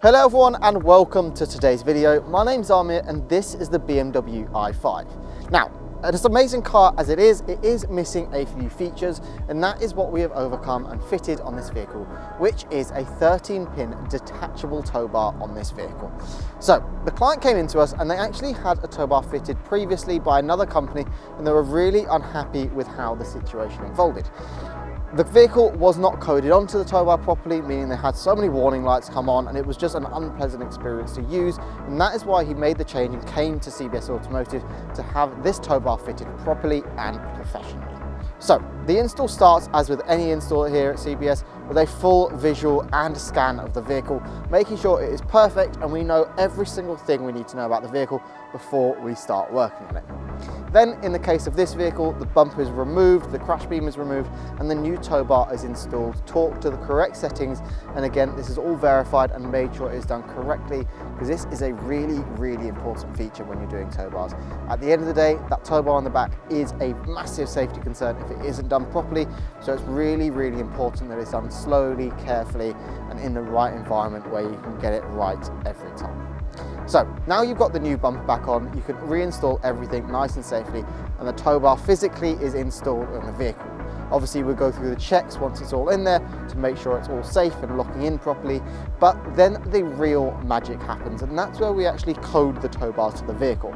Hello everyone and welcome to today's video. My name's Amir and this is the BMW i5. Now, this amazing car as it is missing a few features, and that is what we have overcome and fitted on this vehicle, which is a 13-pin detachable tow bar on this vehicle. So the client came into us and they actually had a tow bar fitted previously by another company, and they were really unhappy with how the situation unfolded. The vehicle was not coded onto the tow bar properly, meaning they had so many warning lights come on and it was just an unpleasant experience to use, and that is why he made the change and came to CBS Automotive to have this tow bar fitted properly and professionally. So the install starts, as with any installer here at CBS, with a full visual and scan of the vehicle, making sure it is perfect and we know every single thing we need to know about the vehicle before we start working on it. Then, in the case of this vehicle, the bumper is removed, the crash beam is removed, and the new tow bar is installed, torqued to the correct settings, and again, this is all verified and made sure it is done correctly, because this is a really important feature when you're doing tow bars. At the end of the day, that tow bar on the back is a massive safety concern if it isn't done properly, so it's really important that it's done slowly, carefully, and in the right environment where you can get it right every time. So now you've got the new bumper back on, you can reinstall everything nice and safely, and the tow bar physically is installed in the vehicle. Obviously we'll go through the checks once it's all in there to make sure it's all safe and locking in properly, but then the real magic happens, and that's where we actually code the tow bar to the vehicle.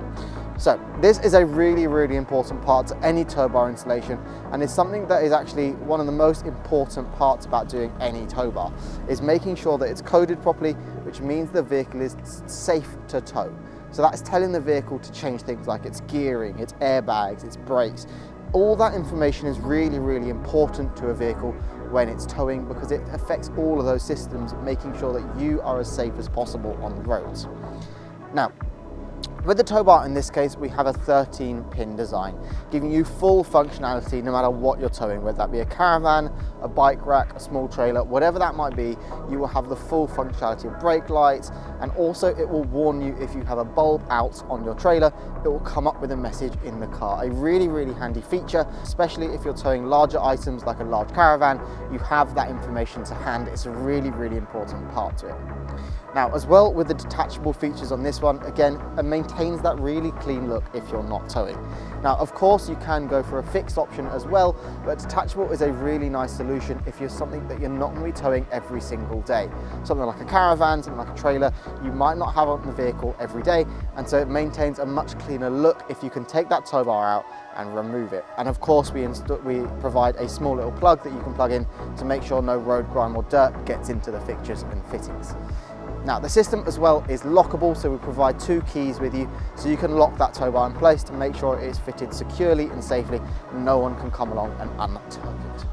So this is a really important part to any tow bar installation, and it's something that is actually one of the most important parts about doing any tow bar, is making sure that it's coded properly, which means the vehicle is safe to tow. So that's telling the vehicle to change things like its gearing, its airbags, its brakes. All that information is really important to a vehicle when it's towing, because it affects all of those systems, making sure that you are as safe as possible on the roads. Now, with the tow bar in this case, we have a 13-pin design, giving you full functionality no matter what you're towing, whether that be a caravan, a bike rack, a small trailer, whatever that might be. You will have the full functionality of brake lights, and also it will warn you if you have a bulb out on your trailer. It will come up with a message in the car. A really handy feature, especially if you're towing larger items like a large caravan. You have that information to hand. It's a really important part to it. Now, as well, with the detachable features on this one, again, it maintains that really clean look if you're not towing. Now, of course, you can go for a fixed option as well, but detachable is a really nice solution if you're something that you're not going to be towing every single day. Something like a caravan, something like a trailer, you might not have on the vehicle every day, and so it maintains a much cleaner look if you can take that tow bar out and remove it. And of course, we provide a small little plug that you can plug in to make sure no road grime or dirt gets into the fixtures and fittings. Now, the system as well is lockable, so we provide 2 keys with you, so you can lock that tow bar in place to make sure it is fitted securely and safely, and no one can come along and untuck it.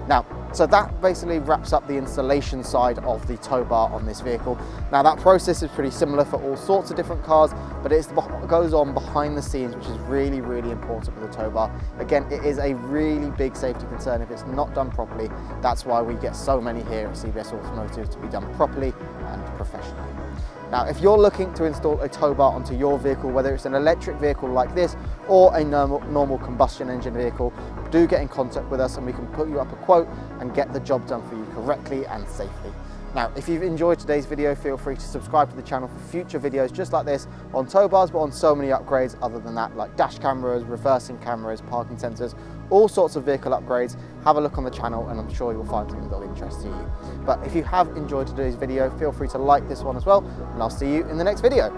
Now, so that basically wraps up the installation side of the tow bar on this vehicle. Now, that process is pretty similar for all sorts of different cars, but it goes on behind the scenes, which is really important with the tow bar. Again, it is a really big safety concern if it's not done properly. That's why we get so many here at CBS Automotive to be done properly and professionally. Now, if you're looking to install a tow bar onto your vehicle, whether it's an electric vehicle like this or a normal combustion engine vehicle, do get in contact with us and we can put you up a quote and get the job done for you correctly and safely. Now, if you've enjoyed today's video, feel free to subscribe to the channel for future videos just like this on tow bars, but on so many upgrades other than that, like dash cameras, reversing cameras, parking sensors, all sorts of vehicle upgrades. Have a look on the channel and I'm sure you'll find something of interest to you. But if you have enjoyed today's video, feel free to like this one as well, and I'll see you in the next video.